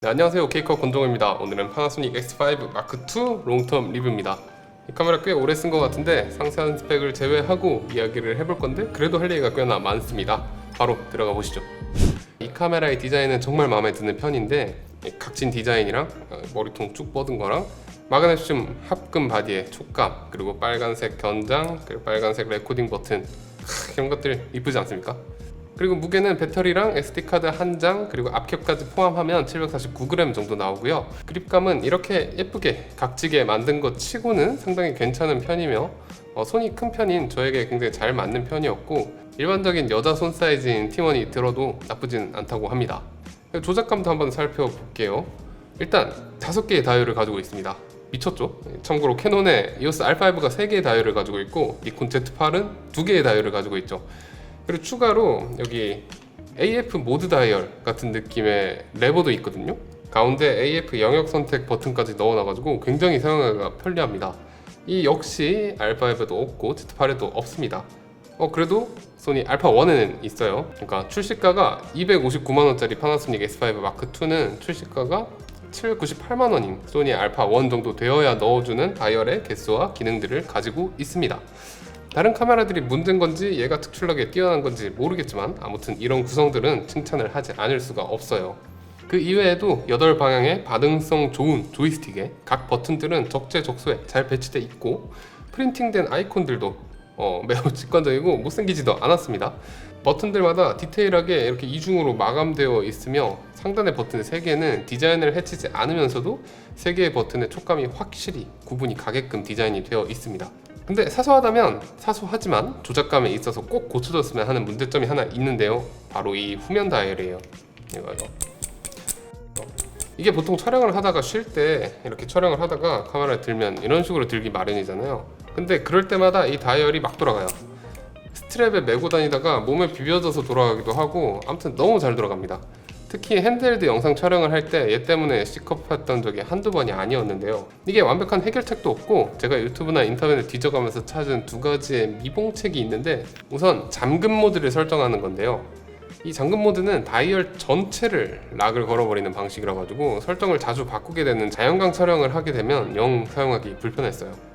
네, 안녕하세요. 케이커 권종호입니다. 오늘은 파나소닉 X5 마크2 롱텀 리뷰입니다. 이 카메라 꽤 오래 쓴 것 같은데 상세한 스펙을 제외하고 이야기를 해볼 건데 그래도 할 얘기가 꽤나 많습니다. 바로 들어가 보시죠. 이 카메라의 디자인은 정말 마음에 드는 편인데 각진 디자인이랑 머리통 쭉 뻗은 거랑 마그네슘 합금 바디의 촉감, 그리고 빨간색 견장, 그리고 빨간색 레코딩 버튼, 이런 것들 이쁘지 않습니까? 그리고 무게는 배터리랑 SD카드 한 장 그리고 앞캡까지 포함하면 749g 정도 나오고요. 그립감은 이렇게 예쁘게 각지게 만든 것 치고는 상당히 괜찮은 편이며 손이 큰 편인 저에게 굉장히 잘 맞는 편이었고, 일반적인 여자 손 사이즈인 T1이 들어도 나쁘진 않다고 합니다. 조작감도 한번 살펴볼게요. 일단 5개의 다이얼을 가지고 있습니다. 미쳤죠? 참고로 캐논의 EOS R5가 3개의 다이얼을 가지고 있고 니콘 Z8은 2개의 다이얼을 가지고 있죠. 그리고 추가로 여기 AF 모드 다이얼 같은 느낌의 레버도 있거든요. 가운데 AF 영역 선택 버튼까지 넣어놔가지고 굉장히 사용하기가 편리합니다. 이 역시 알파5에도 없고 Z8에도 없습니다. 그래도 소니 알파1에는 있어요. 그러니까 출시가가 259만원짜리 파나소닉 S5 마크2는 출시가가 798만원인 소니 알파1 정도 되어야 넣어주는 다이얼의 개수와 기능들을 가지고 있습니다. 다른 카메라들이 문제인 건지 얘가 특출나게 뛰어난 건지 모르겠지만 아무튼 이런 구성들은 칭찬을 하지 않을 수가 없어요. 그 이외에도 8방향의 반응성 좋은 조이스틱에 각 버튼들은 적재적소에 잘 배치돼 있고 프린팅된 아이콘들도 매우 직관적이고 못생기지도 않았습니다. 버튼들마다 디테일하게 이렇게 이중으로 마감되어 있으며 상단의 버튼 3개는 디자인을 해치지 않으면서도 3개의 버튼의 촉감이 확실히 구분이 가게끔 디자인이 되어 있습니다. 근데 사소하다면 사소하지만 조작감에 있어서 꼭 고쳐졌으면 하는 문제점이 하나 있는데요. 바로 이 후면 다이얼이에요. 이게 보통 촬영을 하다가 쉴 때 이렇게 촬영을 하다가 카메라를 들면 이런 식으로 들기 마련이잖아요. 근데 그럴 때마다 이 다이얼이 막 돌아가요. 스트랩에 메고 다니다가 몸에 비벼져서 돌아가기도 하고 아무튼 너무 잘 돌아갑니다. 특히 핸드헬드 영상 촬영을 할 때 얘 때문에 C컵했던 적이 한두 번이 아니었는데요. 이게 완벽한 해결책도 없고 제가 유튜브나 인터넷을 뒤져가면서 찾은 2가지의 미봉책이 있는데, 우선 잠금 모드를 설정하는 건데요. 이 잠금 모드는 다이얼 전체를 락을 걸어버리는 방식이라 가지고 설정을 자주 바꾸게 되는 자연광 촬영을 하게 되면 영 사용하기 불편했어요.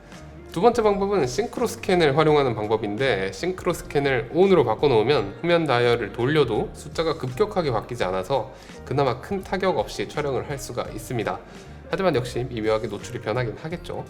두 번째 방법은 싱크로 스캔을 활용하는 방법인데, 싱크로 스캔을 ON으로 바꿔놓으면 후면 다이얼을 돌려도 숫자가 급격하게 바뀌지 않아서 그나마 큰 타격 없이 촬영을 할 수가 있습니다. 하지만 역시 미묘하게 노출이 변하긴 하겠죠.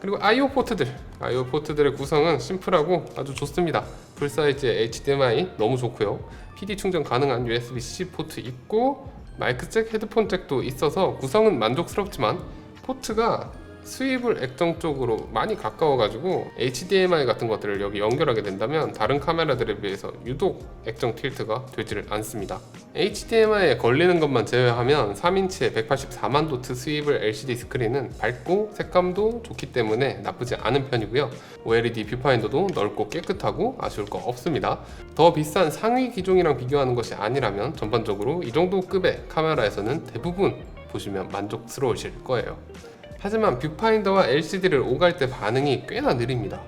그리고 IO 포트들의 구성은 심플하고 아주 좋습니다. 풀사이즈의 HDMI 너무 좋고요. PD 충전 가능한 USB-C 포트 있고 마이크 잭, 헤드폰 잭도 있어서 구성은 만족스럽지만 포트가 스위블 액정 쪽으로 많이 가까워가지고 HDMI 같은 것들을 여기 연결하게 된다면 다른 카메라들에 비해서 유독 액정 틸트가 되지를 않습니다. HDMI에 걸리는 것만 제외하면 3인치의 184만 도트 스위블 LCD 스크린은 밝고 색감도 좋기 때문에 나쁘지 않은 편이고요. OLED 뷰파인더도 넓고 깨끗하고 아쉬울 거 없습니다. 더 비싼 상위 기종이랑 비교하는 것이 아니라면 전반적으로 이 정도 급의 카메라에서는 대부분 보시면 만족스러우실 거예요. 하지만 뷰파인더와 LCD를 오갈 때 반응이 꽤나 느립니다.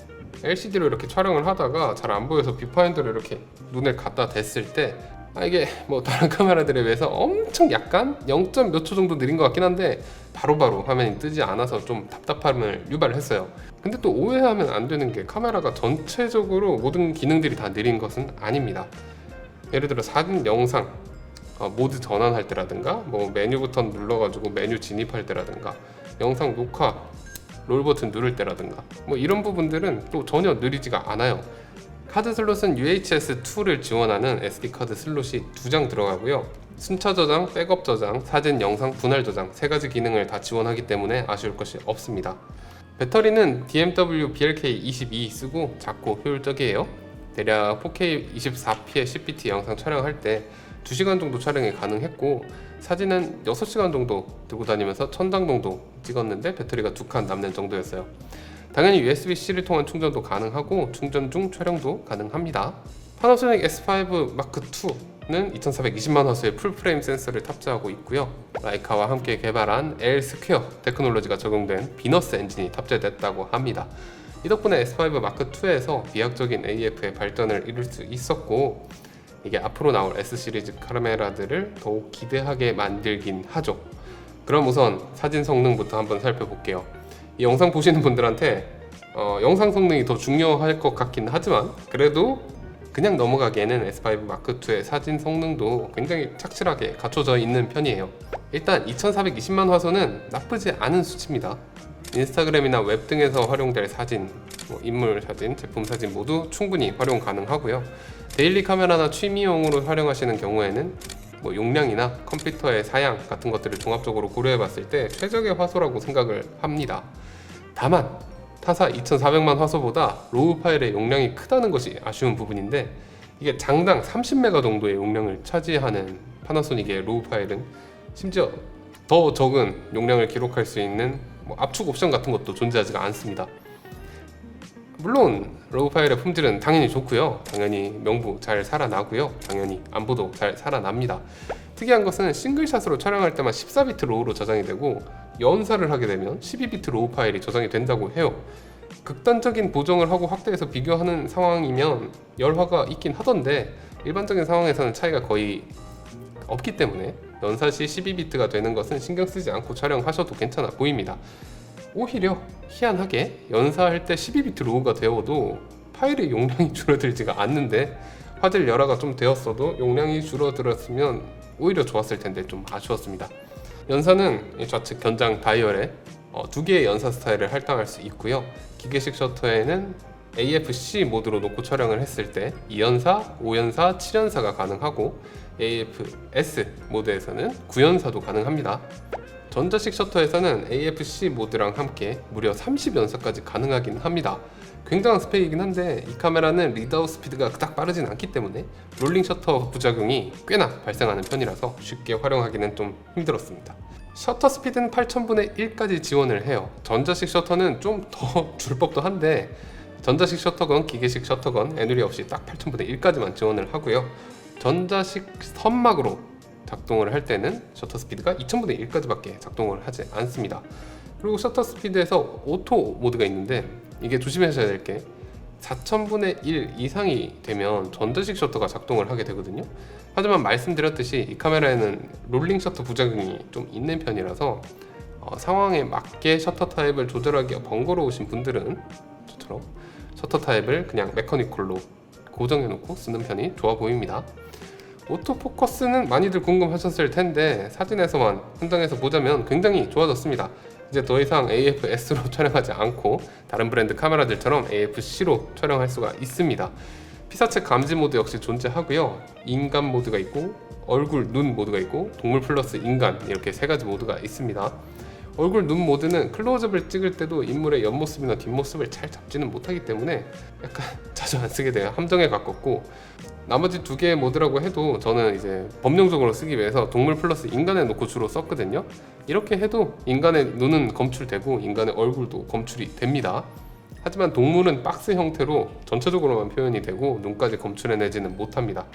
LCD로 이렇게 촬영을 하다가 잘 안 보여서 뷰파인더를 이렇게 눈에 갖다 댔을 때 이게 뭐 다른 카메라들에 비해서 엄청 약간 0. 몇 초 정도 느린 것 같긴 한데 바로바로 화면이 뜨지 않아서 좀 답답함을 유발했어요. 근데 또 오해하면 안 되는 게 카메라가 전체적으로 모든 기능들이 다 느린 것은 아닙니다. 예를 들어 사진, 영상 모드 전환할 때라든가 뭐 메뉴 버튼 눌러가지고 메뉴 진입할 때라든가 영상 녹화 롤 버튼 누를 때라든가 뭐 이런 부분들은 또 전혀 느리지가 않아요. 카드 슬롯은 UHS-2를 지원하는 SD카드 슬롯이 2장 들어가고요. 순차 저장, 백업 저장, 사진, 영상, 분할 저장 3가지 기능을 다 지원하기 때문에 아쉬울 것이 없습니다. 배터리는 DMW BLK22 쓰고 작고 효율적이에요. 대략 4K 24p의 CPT 영상 촬영할 때 2시간 정도 촬영이 가능했고 사진은 6시간 정도 들고 다니면서 1000장 정도 찍었는데 배터리가 2칸 남는 정도였어요. 당연히 USB-C를 통한 충전도 가능하고 충전 중 촬영도 가능합니다. 파나소닉 S5 마크2는 2420만 화소의 풀프레임 센서를 탑재하고 있고요. 라이카와 함께 개발한 L 스퀘어 테크놀로지가 적용된 비너스 엔진이 탑재됐다고 합니다. 이 덕분에 S5 마크2에서 비약적인 AF의 발전을 이룰 수 있었고 이게 앞으로 나올 S 시리즈 카메라들을 더욱 기대하게 만들긴 하죠. 그럼 우선 사진 성능부터 한번 살펴볼게요. 이 영상 보시는 분들한테 영상 성능이 더 중요할 것 같긴 하지만 그래도 그냥 넘어가기에는 S5 마크2의 사진 성능도 굉장히 착실하게 갖춰져 있는 편이에요. 일단 2420만 화소는 나쁘지 않은 수치입니다. 인스타그램이나 웹 등에서 활용될 사진, 인물 사진, 제품 사진 모두 충분히 활용 가능하고요. 데일리 카메라나 취미용으로 활용하시는 경우에는 용량이나 컴퓨터의 사양 같은 것들을 종합적으로 고려해 봤을 때 최적의 화소라고 생각을 합니다. 다만 타사 2400만 화소보다 로우 파일의 용량이 크다는 것이 아쉬운 부분인데, 이게 장당 30메가 정도의 용량을 차지하는 파나소닉의 로우 파일은 심지어 더 적은 용량을 기록할 수 있는 압축 옵션 같은 것도 존재하지가 않습니다. 물론 로우 파일의 품질은 당연히 좋고요, 당연히 명부 잘 살아나고요, 당연히 안보도 잘 살아납니다. 특이한 것은 싱글샷으로 촬영할 때만 14비트 로우로 저장이 되고 연사를 하게 되면 12비트 로우 파일이 저장이 된다고 해요. 극단적인 보정을 하고 확대해서 비교하는 상황이면 열화가 있긴 하던데 일반적인 상황에서는 차이가 거의 없기 때문에 연사시 12비트가 되는 것은 신경 쓰지 않고 촬영하셔도 괜찮아 보입니다. 오히려 희한하게 연사할 때 12비트 로우가 되어도 파일의 용량이 줄어들지가 않는데, 화질 열화가 좀 되었어도 용량이 줄어들었으면 오히려 좋았을 텐데 좀 아쉬웠습니다. 연사는 좌측 견장 다이얼에 두 개의 연사 스타일을 할당할 수 있고요. 기계식 셔터에는 AFC 모드로 놓고 촬영을 했을 때 2연사, 5연사, 7연사가 가능하고 AFS 모드에서는 9연사도 가능합니다. 전자식 셔터에서는 AFC 모드랑 함께 무려 30연사까지 가능하긴 합니다. 굉장한 스펙이긴 한데 이 카메라는 리드아웃 스피드가 그닥 빠르진 않기 때문에 롤링 셔터 부작용이 꽤나 발생하는 편이라서 쉽게 활용하기는 좀 힘들었습니다. 셔터 스피드는 8000분의 1까지 지원을 해요. 전자식 셔터는 좀 더 줄 법도 한데 전자식 셔터건 기계식 셔터건 애누리 없이 딱 8000분의 1까지만 지원을 하고요. 전자식 선막으로 작동을 할 때는 셔터 스피드가 2000분의 1까지밖에 작동을 하지 않습니다. 그리고 셔터 스피드에서 오토 모드가 있는데 이게 조심하셔야 될 게 4000분의 1 이상이 되면 전자식 셔터가 작동을 하게 되거든요. 하지만 말씀드렸듯이 이 카메라에는 롤링 셔터 부작용이 좀 있는 편이라서 상황에 맞게 셔터 타입을 조절하기가 번거로우신 분들은 저처럼 셔터 타입을 그냥 메커니컬로 고정해 놓고 쓰는 편이 좋아 보입니다. 오토포커스는 많이들 궁금하셨을 텐데 사진에서만 현장에서 보자면 굉장히 좋아졌습니다. 이제 더 이상 AF-S로 촬영하지 않고 다른 브랜드 카메라들처럼 AF-C로 촬영할 수가 있습니다. 피사체 감지 모드 역시 존재하고요. 인간 모드가 있고 얼굴, 눈 모드가 있고 동물 플러스 인간, 이렇게 세 가지 모드가 있습니다. 얼굴, 눈 모드는 클로즈업을 찍을 때도 인물의 옆모습이나 뒷모습을 잘 잡지는 못하기 때문에 약간 자주 안 쓰게 돼요. 함정에 가깝고, 나머지 두 개의 모드라고 해도 저는 이제 범용적으로 쓰기 위해서 동물 플러스 인간에 놓고 주로 썼거든요. 이렇게 해도 인간의 눈은 검출되고 인간의 얼굴도 검출이 됩니다. 하지만 동물은 박스 형태로 전체적으로만 표현이 되고 눈까지 검출해내지는 못합니다.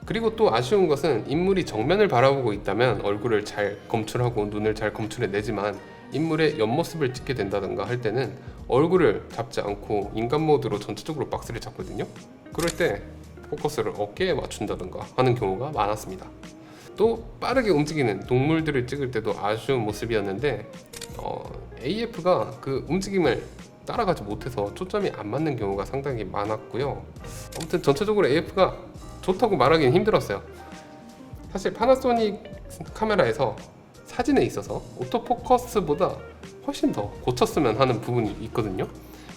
그리고 또 아쉬운 것은 인물이 정면을 바라보고 있다면 얼굴을 잘 검출하고 눈을 잘 검출해내지만 인물의 옆모습을 찍게 된다던가 할 때는 얼굴을 잡지 않고 인간 모드로 전체적으로 박스를 잡거든요. 그럴 때 포커스를 어깨에 맞춘다던가 하는 경우가 많았습니다. 또 빠르게 움직이는 동물들을 찍을 때도 아쉬운 모습이었는데 AF가 그 움직임을 따라가지 못해서 초점이 안 맞는 경우가 상당히 많았고요. 아무튼 전체적으로 AF가 좋다고 말하기는 힘들었어요. 사실 파나소닉 카메라에서 사진에 있어서 오토포커스보다 훨씬 더 고쳤으면 하는 부분이 있거든요.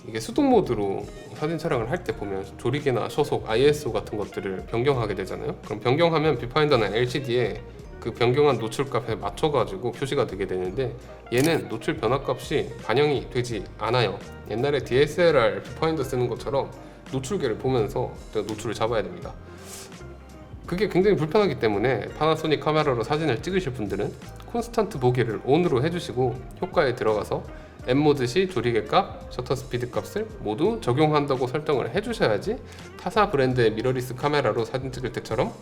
이게 수동 모드로 사진 촬영을 할 때 보면 조리개나 sho속, ISO 같은 것들을 변경하게 되잖아요. 그럼 변경하면 뷰파인더나 LCD에 그 변경한 노출값에 맞춰가지고 표시가 되게 되는데 얘는 노출 변화값이 반영이 되지 않아요. 옛날에 DSLR 뷰파인더 쓰는 것처럼 노출계를 보면서 노출을 잡아야 됩니다. 그게 굉장히 불편하기 때문에 파나소닉 카메라로 사진을 찍으실 분들은 콘스탄트 보기를 ON으로 해주시고 효과에 들어가서 M모드 시 조리개 값, 셔터 스피드 값을 모두 적용한다고 설정을 해주셔야지 타사 브랜드의 미러리스 카메라로 사진 찍을 때처럼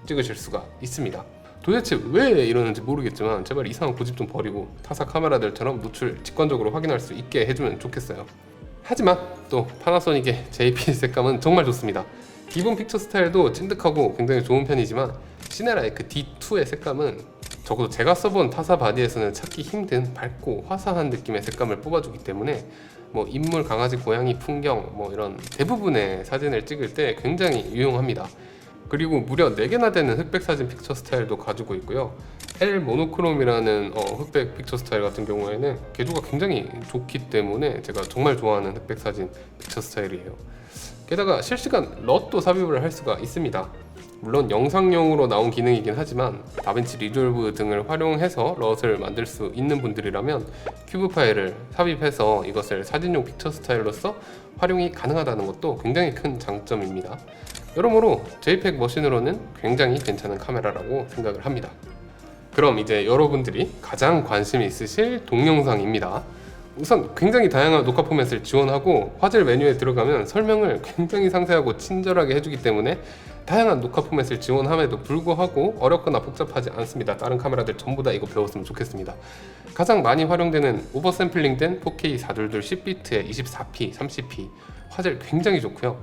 찍으실 수가 있습니다. 도대체 왜 이러는지 모르겠지만 제발 이상한 고집 좀 버리고 타사 카메라들처럼 노출 직관적으로 확인할 수 있게 해주면 좋겠어요. 하지만 또 파나소닉의 JP 색감은 정말 좋습니다. 기본 픽처 스타일도 찐득하고 굉장히 좋은 편이지만 시네라의 그 D2의 색감은 적어도 제가 써본 타사 바디에서는 찾기 힘든 밝고 화사한 느낌의 색감을 뽑아주기 때문에 뭐 인물, 강아지, 고양이, 풍경 뭐 이런 대부분의 사진을 찍을 때 굉장히 유용합니다. 그리고 무려 4개나 되는 흑백 사진 픽처 스타일도 가지고 있고요. L 모노크롬이라는 흑백 픽처 스타일 같은 경우에는 개조가 굉장히 좋기 때문에 제가 정말 좋아하는 흑백 사진 픽처 스타일이에요. 게다가 실시간 럿도 삽입을 할 수가 있습니다. 물론 영상용으로 나온 기능이긴 하지만 다빈치 리졸브 등을 활용해서 럿을 만들 수 있는 분들이라면 큐브 파일을 삽입해서 이것을 사진용 픽처 스타일로서 활용이 가능하다는 것도 굉장히 큰 장점입니다. 여러모로 JPEG 머신으로는 굉장히 괜찮은 카메라라고 생각을 합니다. 그럼 이제 여러분들이 가장 관심 있으실 동영상입니다. 우선 굉장히 다양한 녹화 포맷을 지원하고 화질 메뉴에 들어가면 설명을 굉장히 상세하고 친절하게 해주기 때문에 다양한 녹화 포맷을 지원함에도 불구하고 어렵거나 복잡하지 않습니다. 다른 카메라들 전부 다 이거 배웠으면 좋겠습니다. 가장 많이 활용되는 오버샘플링된 4K 422 10비트의 24p, 30p 화질 굉장히 좋고요.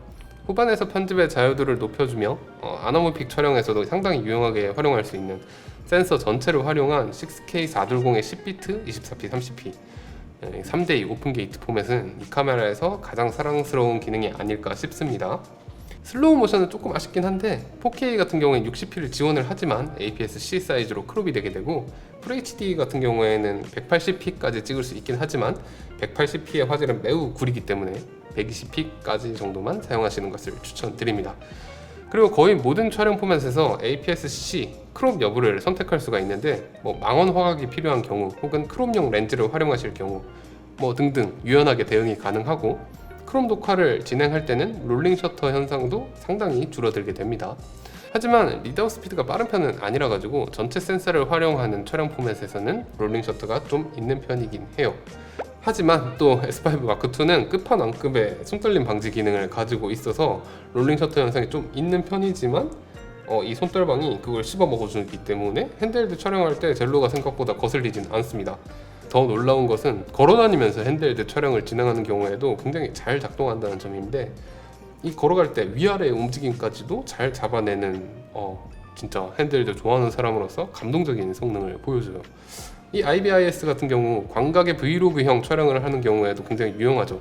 후반에서 편집의 자유도를 높여주며 아나모픽 촬영에서도 상당히 유용하게 활용할 수 있는 센서 전체를 활용한 6K 420의 10비트, 24p, 30p 3대2 오픈 게이트 포맷은 이 카메라에서 가장 사랑스러운 기능이 아닐까 싶습니다. 슬로우 모션은 조금 아쉽긴 한데 4K 같은 경우엔 60p를 지원을 하지만 APS-C 사이즈로 크롭이 되게 되고 FHD 같은 경우에는 180p까지 찍을 수 있긴 하지만 180p의 화질은 매우 구리기 때문에 120p까지 정도만 사용하시는 것을 추천드립니다. 그리고 거의 모든 촬영 포맷에서 APS-C 크롭 여부를 선택할 수가 있는데 망원 화각이 필요한 경우 혹은 크롭용 렌즈를 활용하실 경우 등등 유연하게 대응이 가능하고 크롭 녹화를 진행할 때는 롤링 셔터 현상도 상당히 줄어들게 됩니다. 하지만 리드아웃 스피드가 빠른 편은 아니라 가지고 전체 센서를 활용하는 촬영 포맷에서는 롤링 셔터가 좀 있는 편이긴 해요. 하지만 또 S5 마크2는 끝판왕급의 손떨림 방지 기능을 가지고 있어서 롤링 셔터 현상이 좀 있는 편이지만 이 손떨방이 그걸 씹어 먹어주기 때문에 핸드헬드 촬영할 때 젤로가 생각보다 거슬리진 않습니다. 더 놀라운 것은 걸어다니면서 핸드헬드 촬영을 진행하는 경우에도 굉장히 잘 작동한다는 점인데 이 걸어갈 때 위아래의 움직임까지도 잘 잡아내는 진짜 핸드헬드 좋아하는 사람으로서 감동적인 성능을 보여줘요. 이 IBIS 같은 경우 광각의 브이로그형 촬영을 하는 경우에도 굉장히 유용하죠.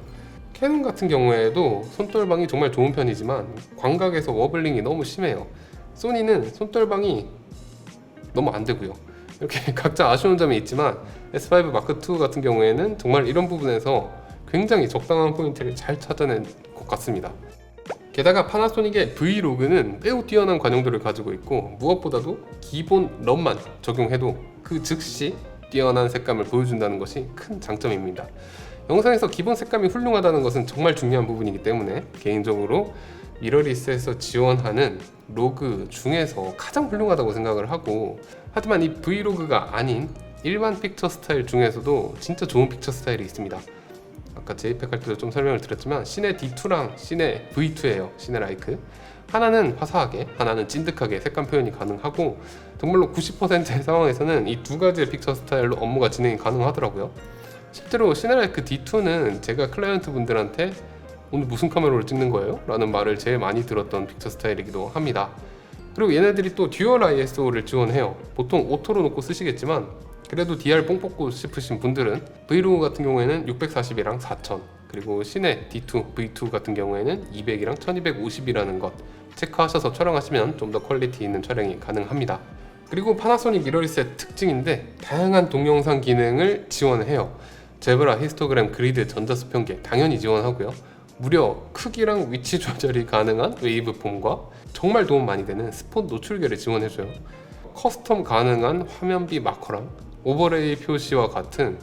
캐논 같은 경우에도 손떨방이 정말 좋은 편이지만 광각에서 워블링이 너무 심해요. 소니는 손떨방이 너무 안 되고요. 이렇게 각자 아쉬운 점이 있지만 S5 마크2 같은 경우에는 정말 이런 부분에서 굉장히 적당한 포인트를 잘 찾아낸 것 같습니다. 게다가 파나소닉의 브이로그는 매우 뛰어난 관용도를 가지고 있고 무엇보다도 기본 럼만 적용해도 그 즉시 뛰어난 색감을 보여준다는 것이 큰 장점입니다. 영상에서 기본 색감이 훌륭하다는 것은 정말 중요한 부분이기 때문에 개인적으로 미러리스에서 지원하는 로그 중에서 가장 훌륭하다고 생각을 하고, 하지만 이 브이로그가 아닌 일반 픽처 스타일 중에서도 진짜 좋은 픽처 스타일이 있습니다. 아까 JPEG 할 때도 좀 설명을 드렸지만 시네 D2랑 시네 V2예요. 시네 라이크. 하나는 화사하게, 하나는 찐득하게 색감 표현이 가능하고 정말로 90%의 상황에서는 이 두 가지의 픽처 스타일로 업무가 진행이 가능하더라고요. 실제로 시네 라이크 D2는 제가 클라이언트 분들한테 오늘 무슨 카메라로 찍는 거예요? 라는 말을 제일 많이 들었던 픽처 스타일이기도 합니다. 그리고 얘네들이 또 듀얼 ISO를 지원해요. 보통 오토로 놓고 쓰시겠지만 그래도 DR 뽕 뽑고 싶으신 분들은 브이로그 같은 경우에는 640이랑 4000, 그리고 시네 D2, V2 같은 경우에는 200이랑 1250이라는 것 체크하셔서 촬영하시면 좀 더 퀄리티 있는 촬영이 가능합니다. 그리고 파나소닉 미러리스의 특징인데 다양한 동영상 기능을 지원해요. 제브라, 히스토그램, 그리드, 전자수평계 당연히 지원하고요. 무려 크기랑 위치 조절이 가능한 웨이브폼과 정말 도움 많이 되는 스폿 노출계를 지원해줘요. 커스텀 가능한 화면비 마커랑 오버레이 표시와 같은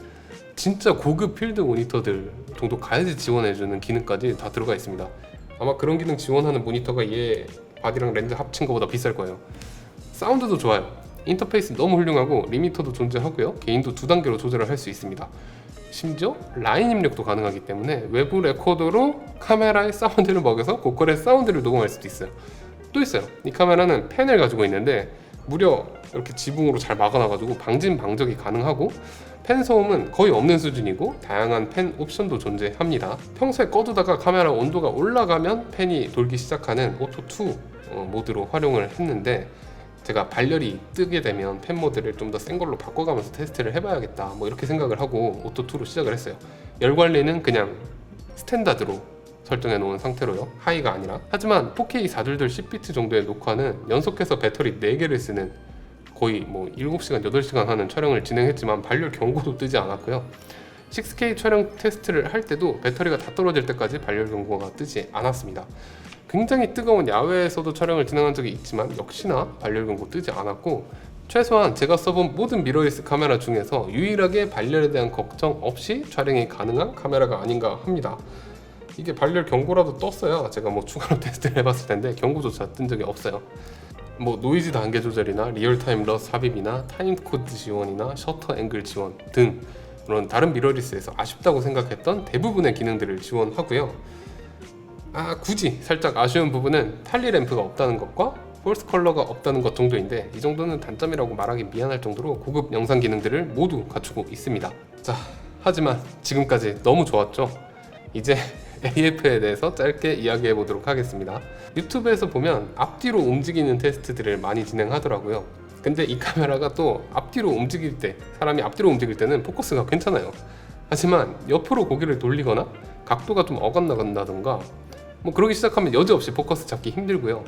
진짜 고급 필드 모니터들 정도 가야지 지원해주는 기능까지 다 들어가 있습니다. 아마 그런 기능 지원하는 모니터가 얘 바디랑 렌즈 합친 것보다 비쌀 거예요. 사운드도 좋아요. 인터페이스 너무 훌륭하고 리미터도 존재하고요. 게인도 2단계로 조절을 할 수 있습니다. 심지어 라인 입력도 가능하기 때문에 외부 레코더로 카메라의 사운드를 먹여서 고퀄의 사운드를 녹음할 수도 있어요. 또 있어요. 이 카메라는 펜을 가지고 있는데 무려 이렇게 지붕으로 잘 막아놔가지고 방진 방적이 가능하고 펜 소음은 거의 없는 수준이고 다양한 펜 옵션도 존재합니다. 평소에 꺼두다가 카메라 온도가 올라가면 펜이 돌기 시작하는 오토2 모드로 활용을 했는데 제가 발열이 뜨게 되면 펜 모드를 좀 더 센 걸로 바꿔가면서 테스트를 해봐야겠다 뭐 이렇게 생각을 하고 오토2로 시작을 했어요. 열 관리는 그냥 스탠다드로 설정해 놓은 상태로요, 하이가 아니라. 하지만 4K 422 10비트 정도의 녹화는 연속해서 배터리 4개를 쓰는 거의 뭐 7시간 8시간 하는 촬영을 진행했지만 발열 경고도 뜨지 않았고요. 6K 촬영 테스트를 할 때도 배터리가 다 떨어질 때까지 발열 경고가 뜨지 않았습니다. 굉장히 뜨거운 야외에서도 촬영을 진행한 적이 있지만 역시나 발열 경고 뜨지 않았고, 최소한 제가 써본 모든 미러리스 카메라 중에서 유일하게 발열에 대한 걱정 없이 촬영이 가능한 카메라가 아닌가 합니다. 이게 발열 경고라도 떴어야 제가 뭐 추가로 테스트를 해봤을 텐데 경고조차 뜬 적이 없어요. 뭐 노이즈 단계 조절이나 리얼타임 러스 삽입이나 타임코드 지원이나 셔터 앵글 지원 등 그런 다른 미러리스에서 아쉽다고 생각했던 대부분의 기능들을 지원하고요. 굳이 살짝 아쉬운 부분은 탈리 램프가 없다는 것과 폴스 컬러가 없다는 것 정도인데, 이 정도는 단점이라고 말하기 미안할 정도로 고급 영상 기능들을 모두 갖추고 있습니다. 자, 하지만 지금까지 너무 좋았죠? 이제 AF에 대해서 짧게 이야기해 보도록 하겠습니다. 유튜브에서 보면 앞뒤로 움직이는 테스트들을 많이 진행하더라고요. 근데 이 카메라가 또 앞뒤로 움직일 때, 사람이 앞뒤로 움직일 때는 포커스가 괜찮아요. 하지만 옆으로 고개를 돌리거나 각도가 좀 어긋나간다던가 뭐 그러기 시작하면 여지없이 포커스 잡기 힘들고요.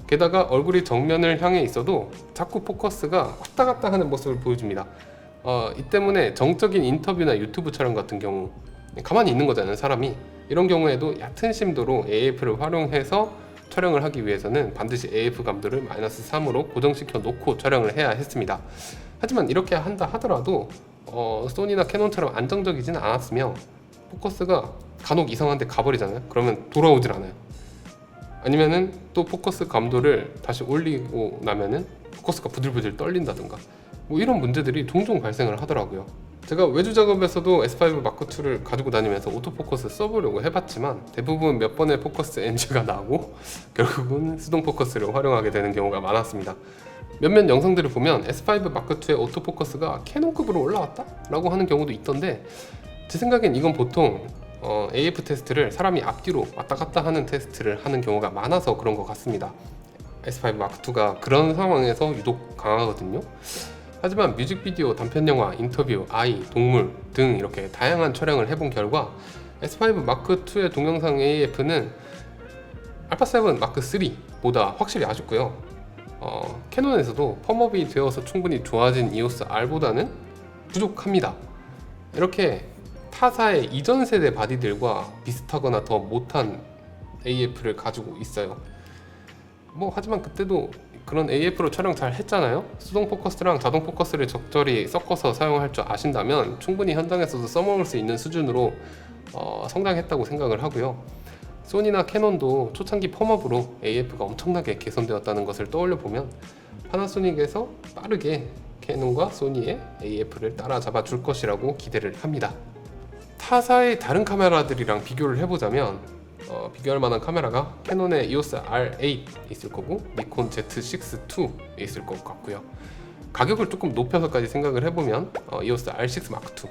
게다가 얼굴이 정면을 향해 있어도 자꾸 포커스가 왔다 갔다 하는 모습을 보여줍니다. 이 때문에 정적인 인터뷰나 유튜브 촬영 같은 경우 가만히 있는 거잖아요, 사람이. 이런 경우에도 얕은 심도로 AF를 활용해서 촬영을 하기 위해서는 반드시 AF 감도를 -3으로 고정시켜 놓고 촬영을 해야 했습니다. 하지만 이렇게 한다 하더라도 소니나 캐논처럼 안정적이지는 않았으며, 포커스가 간혹 이상한 데 가버리잖아요. 그러면 돌아오질 않아요. 아니면은 또 포커스 감도를 다시 올리고 나면은 포커스가 부들부들 떨린다든가 뭐 이런 문제들이 종종 발생을 하더라고요. 제가 외주 작업에서도 S5 마크2를 가지고 다니면서 오토포커스 써보려고 해봤지만 대부분 몇 번의 포커스 NG가 나고 결국은 수동 포커스를 활용하게 되는 경우가 많았습니다. 몇몇 영상들을 보면 S5 마크2의 오토포커스가 캐논급으로 올라왔다? 라고 하는 경우도 있던데, 제 생각엔 이건 보통 AF 테스트를 사람이 앞뒤로 왔다 갔다 하는 테스트를 하는 경우가 많아서 그런 것 같습니다. S5 마크2가 그런 상황에서 유독 강하거든요. 하지만 뮤직비디오, 단편영화, 인터뷰, 아이, 동물 등 이렇게 다양한 촬영을 해본 결과 S5 마크2의 동영상 AF는 알파7 마크3보다 확실히 아쉽고요. 캐논에서도 펌업이 되어서 충분히 좋아진 EOS R보다는 부족합니다. 이렇게 타사의 이전 세대 바디들과 비슷하거나 더 못한 AF를 가지고 있어요. 하지만 그때도 그런 AF로 촬영 잘 했잖아요. 수동 포커스랑 자동 포커스를 적절히 섞어서 사용할 줄 아신다면 충분히 현장에서도 써먹을 수 있는 수준으로 성장했다고 생각을 하고요. 소니나 캐논도 초창기 펌업으로 AF가 엄청나게 개선되었다는 것을 떠올려 보면 파나소닉에서 빠르게 캐논과 소니의 AF를 따라잡아 줄 것이라고 기대를 합니다. 타사의 다른 카메라들이랑 비교를 해보자면 비교할 만한 카메라가 캐논의 EOS R8 있을 거고 니콘 Z6 II 있을 것 같고요. 가격을 조금 높여서까지 생각을 해보면 EOS R6 Mark II,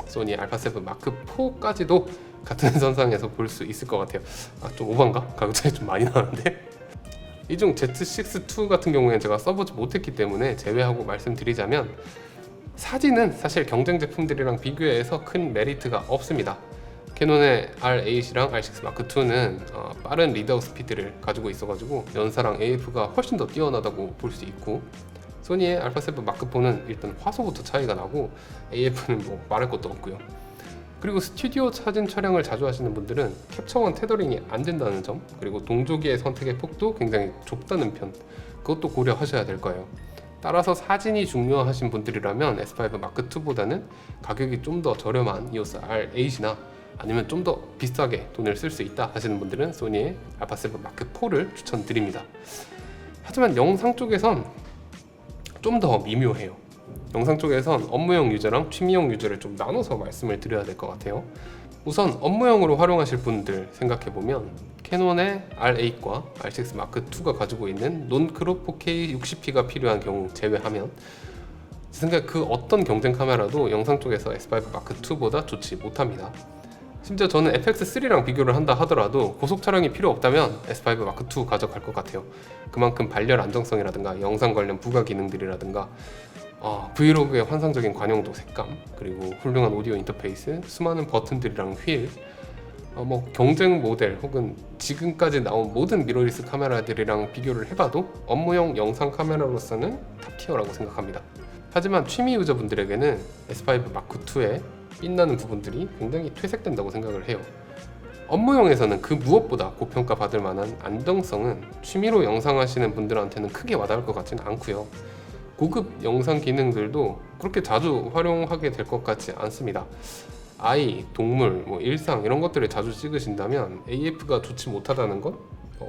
소니 알파7 마크4까지도 같은 선상에서 볼 수 있을 것 같아요. 좀 오반가? 가격 차이 좀 많이 나는데? 이 중 Z6 II 같은 경우에는 제가 써보지 못했기 때문에 제외하고 말씀드리자면, 사진은 사실 경쟁 제품들이랑 비교해서 큰 메리트가 없습니다. 캐논의 R8이랑 R6 마크2는 빠른 리드아웃 스피드를 가지고 있어가지고 연사랑 AF가 훨씬 더 뛰어나다고 볼 수 있고, 소니의 알파7 마크4는 일단 화소부터 차이가 나고 AF는 뭐 말할 것도 없고요. 그리고 스튜디오 사진 촬영을 자주 하시는 분들은 캡처원 테더링이 안 된다는 점, 그리고 동조기의 선택의 폭도 굉장히 좁다는 편, 그것도 고려하셔야 될 거예요. 따라서 사진이 중요하신 분들이라면 S5 마크2보다는 가격이 좀 더 저렴한 EOS R8이나 아니면 좀 더 비싸게 돈을 쓸 수 있다 하시는 분들은 소니의 알파7 마크4를 추천드립니다. 하지만 영상 쪽에선 좀 더 미묘해요. 영상 쪽에선 업무용 유저랑 취미용 유저를 좀 나눠서 말씀을 드려야 될 것 같아요. 우선 업무용으로 활용하실 분들 생각해보면 캐논의 R8과 R6 마크2가 가지고 있는 논크롭 4K 60p가 필요한 경우 제외하면 제 생각 그 어떤 경쟁 카메라도 영상 쪽에서 S5 마크2보다 좋지 못합니다. 심지어 저는 FX3랑 비교를 한다 하더라도 고속 촬영이 필요 없다면 S5 마크 2 가져갈 것 같아요. 그만큼 발열 안정성이라든가 영상 관련 부가 기능들이라든가 브이로그의 환상적인 관용도, 색감, 그리고 훌륭한 오디오 인터페이스, 수많은 버튼들이랑 휠, 경쟁 모델 혹은 지금까지 나온 모든 미러리스 카메라들이랑 비교를 해봐도 업무용 영상 카메라로서는 탑티어라고 생각합니다. 하지만 취미 유저분들에게는 S5 마크 2의 빛나는 부분들이 굉장히 퇴색된다고 생각을 해요. 업무용에서는 그 무엇보다 고평가 받을 만한 안정성은 취미로 영상하시는 분들한테는 크게 와닿을 것 같지는 않고요. 고급 영상 기능들도 그렇게 자주 활용하게 될 것 같지 않습니다. 아이, 동물, 일상 이런 것들을 자주 찍으신다면 AF가 좋지 못하다는 건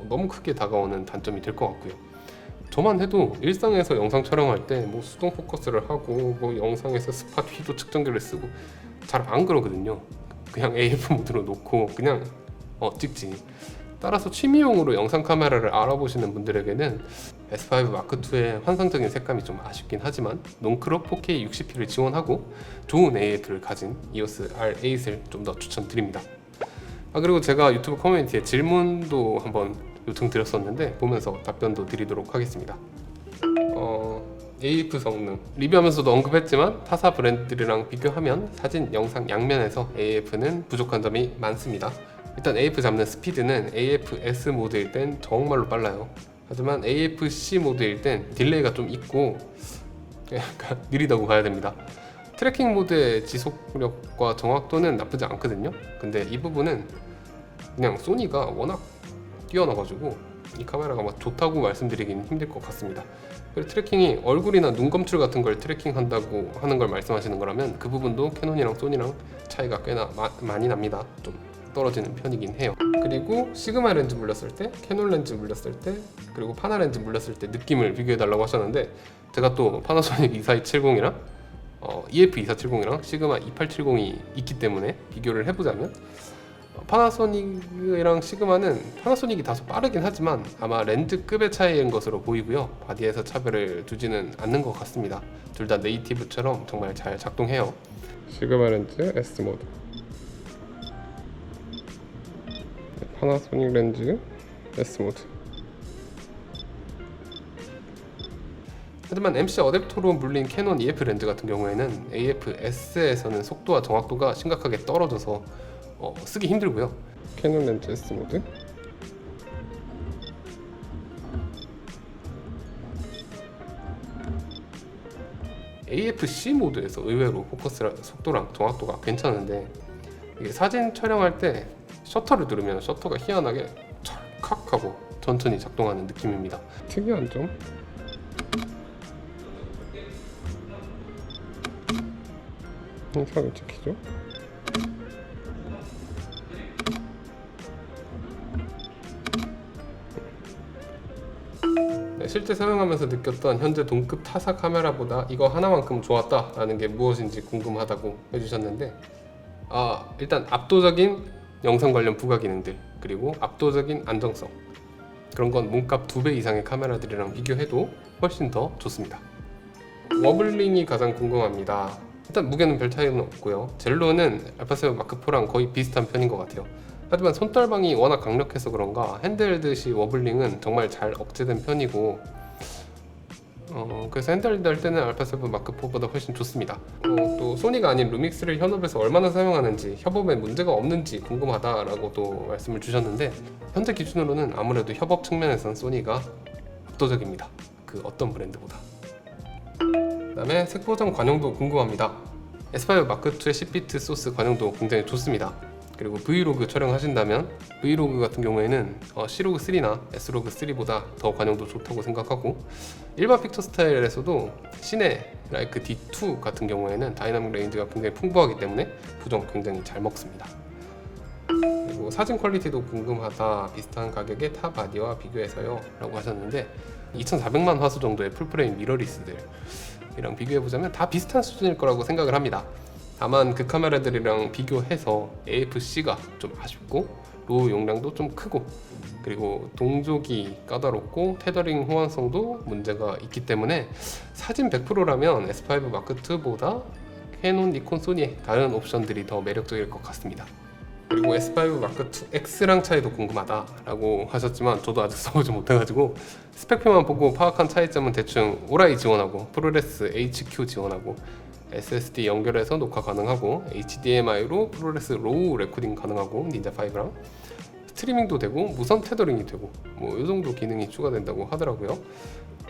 너무 크게 다가오는 단점이 될 것 같고요. 저만 해도 일상에서 영상 촬영할 때 수동 포커스를 하고 영상에서 스팟 휘도 측정기를 쓰고 잘 안 그러거든요. 그냥 AF 모드로 놓고 그냥 찍지. 따라서 취미용으로 영상 카메라를 알아보시는 분들에게는 S5 마크 2의 환상적인 색감이 좀 아쉽긴 하지만 논크롭 4K 60p를 지원하고 좋은 AF를 가진 EOS R8을 좀 더 추천드립니다. 그리고 제가 유튜브 커뮤니티에 질문도 한번 요청드렸었는데 보면서 답변도 드리도록 하겠습니다. AF 성능 리뷰하면서도 언급했지만 타사 브랜드들이랑 비교하면 사진, 영상 양면에서 AF는 부족한 점이 많습니다. 일단 AF 잡는 스피드는 AF-S 모드일 땐 정말로 빨라요. 하지만 AF-C 모드일 땐 딜레이가 좀 있고 약간 느리다고 봐야 됩니다. 트래킹 모드의 지속력과 정확도는 나쁘지 않거든요. 근데 이 부분은 그냥 소니가 워낙 뛰어나가지고 이 카메라가 좋다고 말씀드리긴 힘들 것 같습니다. 그리고 트래킹이 얼굴이나 눈 검출 같은 걸 트래킹한다고 하는 걸 말씀하시는 거라면 그 부분도 캐논이랑 소니랑 차이가 꽤나 많이 납니다. 좀 떨어지는 편이긴 해요. 그리고 시그마 렌즈 물렸을 때, 캐논 렌즈 물렸을 때, 그리고 파나 렌즈 물렸을 때 느낌을 비교해달라고 하셨는데 제가 또 파나소닉 24270이랑 EF2470이랑 시그마 2870이 있기 때문에 비교를 해보자면 파나소닉이랑 시그마는 파나소닉이 다소 빠르긴 하지만 아마 렌즈급의 차이인 것으로 보이고요. 바디에서 차별을 두지는 않는 것 같습니다. 둘 다 네이티브처럼 정말 잘 작동해요. 시그마 렌즈 S 모드, 파나소닉 렌즈 S 모드. 하지만 MC 어댑터로 물린 캐논 EF 렌즈 같은 경우에는 AF-S에서는 속도와 정확도가 심각하게 떨어져서 쓰기 힘들고요. 캐논 렌즈 S 모드, AF-C 모드에서 의외로 포커스 속도랑 정확도가 괜찮은데 이게 사진 촬영할 때 셔터를 누르면 셔터가 희한하게 찰칵 하고 천천히 작동하는 느낌입니다. 특이한 점? 영상을 찍히죠? 실제 사용하면서 느꼈던 현재 동급 타사 카메라보다 이거 하나만큼 좋았다라는 게 무엇인지 궁금하다고 해주셨는데 일단 압도적인 영상 관련 부가 기능들, 그리고 압도적인 안정성, 그런 건 몸값 2배 이상의 카메라들이랑 비교해도 훨씬 더 좋습니다. 워블링이 가장 궁금합니다. 일단 무게는 별 차이는 없고요. 젤로는 알파7 마크4랑 거의 비슷한 편인 것 같아요. 하지만 손떨방이 워낙 강력해서 그런가 핸드헬드시 워블링은 정말 잘 억제된 편이고 그래서 핸드헬드 할 때는 알파7 마크4보다 훨씬 좋습니다. 또 소니가 아닌 루믹스를 현업에서 얼마나 사용하는지, 협업에 문제가 없는지 궁금하다라고도 말씀을 주셨는데 현재 기준으로는 아무래도 협업 측면에선 소니가 압도적입니다. 그 어떤 브랜드보다. 그 다음에 색 보정 관용도 궁금합니다. S5 마크2의 10비트 소스 관용도 굉장히 좋습니다. 그리고 브이로그 촬영하신다면 브이로그 같은 경우에는 C로그3나 S로그3보다 더 관용도 좋다고 생각하고 일반 픽처 스타일에서도 시네 라이크 D2 같은 경우에는 다이나믹 레인지가 굉장히 풍부하기 때문에 보정 굉장히 잘 먹습니다. 그리고 사진 퀄리티도 궁금하다. 비슷한 가격에 타 바디와 비교해서요 라고 하셨는데 2400만 화소 정도의 풀프레임 미러리스들이랑 비교해보자면 다 비슷한 수준일 거라고 생각을 합니다. 다만 그 카메라들이랑 비교해서 AF-C가 좀 아쉽고 로우 용량도 좀 크고 그리고 동족이 까다롭고 테더링 호환성도 문제가 있기 때문에 사진 100%라면 S5 마크2보다 캐논, 니콘, 소니의 다른 옵션들이 더 매력적일 것 같습니다. 그리고 S5 마크 2 X랑 차이도 궁금하다라고 하셨지만 저도 아직 써보지 못해가지고 스펙표만 보고 파악한 차이점은 대충 오라이 지원하고 프로레스 HQ 지원하고 SSD 연결해서 녹화 가능하고 HDMI로 프로레스 로우 레코딩 가능하고 닌자5랑 스트리밍도 되고 무선 테더링이 되고 뭐 이 정도 기능이 추가된다고 하더라고요.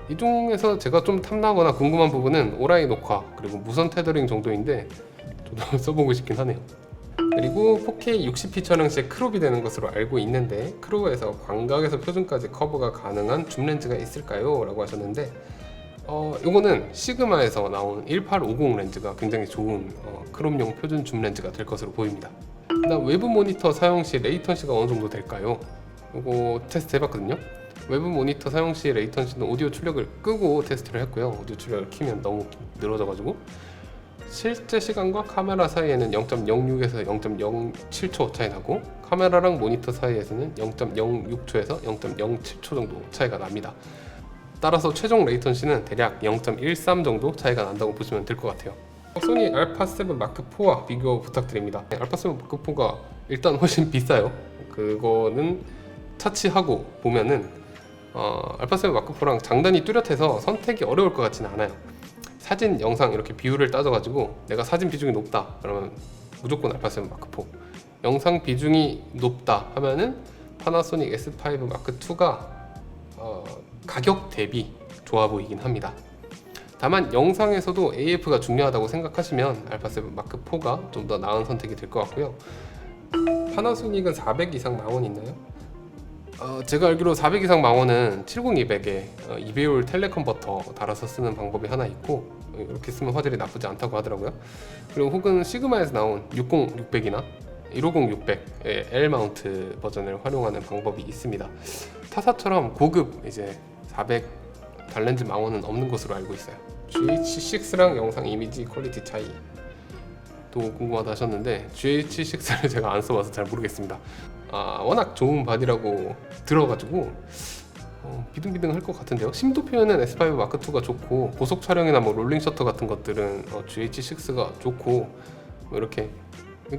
이 중에서 제가 좀 탐나거나 궁금한 부분은 오라이 녹화 그리고 무선 테더링 정도인데 저도 써보고 싶긴 하네요. 그리고 4K 60p 촬영 시에 크롭이 되는 것으로 알고 있는데 크롭에서 광각에서 표준까지 커버가 가능한 줌 렌즈가 있을까요? 라고 하셨는데 이거는 시그마에서 나온 1850 렌즈가 굉장히 좋은 크롭용 표준 줌 렌즈가 될 것으로 보입니다. 그다음 외부 모니터 사용 시 레이턴시가 어느 정도 될까요? 이거 테스트 해봤거든요. 외부 모니터 사용 시 레이턴시는 오디오 출력을 끄고 테스트를 했고요. 오디오 출력을 키면 너무 늘어져가지고 실제 시간과 카메라 사이에는 0.06에서 0.07초 차이 나고 카메라랑 모니터 사이에서는 0.06초에서 0.07초 정도 차이가 납니다. 따라서 최종 레이턴시는 대략 0.13 정도 차이가 난다고 보시면 될 것 같아요. 소니 알파7 마크4와 비교 부탁드립니다. 알파7 마크4가 일단 훨씬 비싸요. 그거는 차치하고 보면은 알파7 마크4랑 장단이 뚜렷해서 선택이 어려울 것 같지는 않아요. 사진, 영상 이렇게 비율을 따져가지고 내가 사진 비중이 높다 그러면 무조건 알파7 마크4, 영상 비중이 높다 하면은 파나소닉 S5 마크2가 가격 대비 좋아 보이긴 합니다. 다만 영상에서도 AF가 중요하다고 생각하시면 알파7 마크4가 좀 더 나은 선택이 될 것 같고요. 파나소닉은 400 이상 망원 있나요? 제가 알기로 400 이상 망원은 70200에 2배율 텔레컨버터 달아서 쓰는 방법이 하나 있고 이렇게 쓰면 화질이 나쁘지 않다고 하더라고요. 그리고 혹은 시그마에서 나온 60600이나 150600의 L 마운트 버전을 활용하는 방법이 있습니다. 타사처럼 고급 이제 400 단렌즈 망원은 없는 것으로 알고 있어요. GH6랑 영상 이미지 퀄리티 차이 또 궁금하다 하셨는데 GH6를 제가 안 써봐서 잘 모르겠습니다. 워낙 좋은 바디라고 들어가지고 비등비등 할 것 같은데요. 심도 표현은 S5 마크2가 좋고 고속 촬영이나 뭐 롤링 셔터 같은 것들은 GH6가 좋고 뭐 이렇게.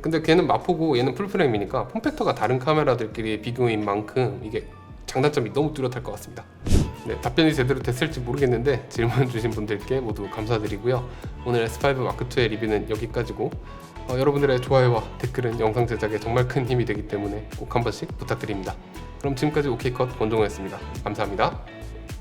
근데 걔는 마포고 얘는 풀프레임이니까 폼팩터가 다른 카메라들끼리 비교인 만큼 이게 장단점이 너무 뚜렷할 것 같습니다. 네, 답변이 제대로 됐을지 모르겠는데 질문 주신 분들께 모두 감사드리고요. 오늘 S5 마크2의 리뷰는 여기까지고 여러분들의 좋아요와 댓글은 영상 제작에 정말 큰 힘이 되기 때문에 꼭 한 번씩 부탁드립니다. 그럼 지금까지 오케이컷 권종호였습니다. 감사합니다.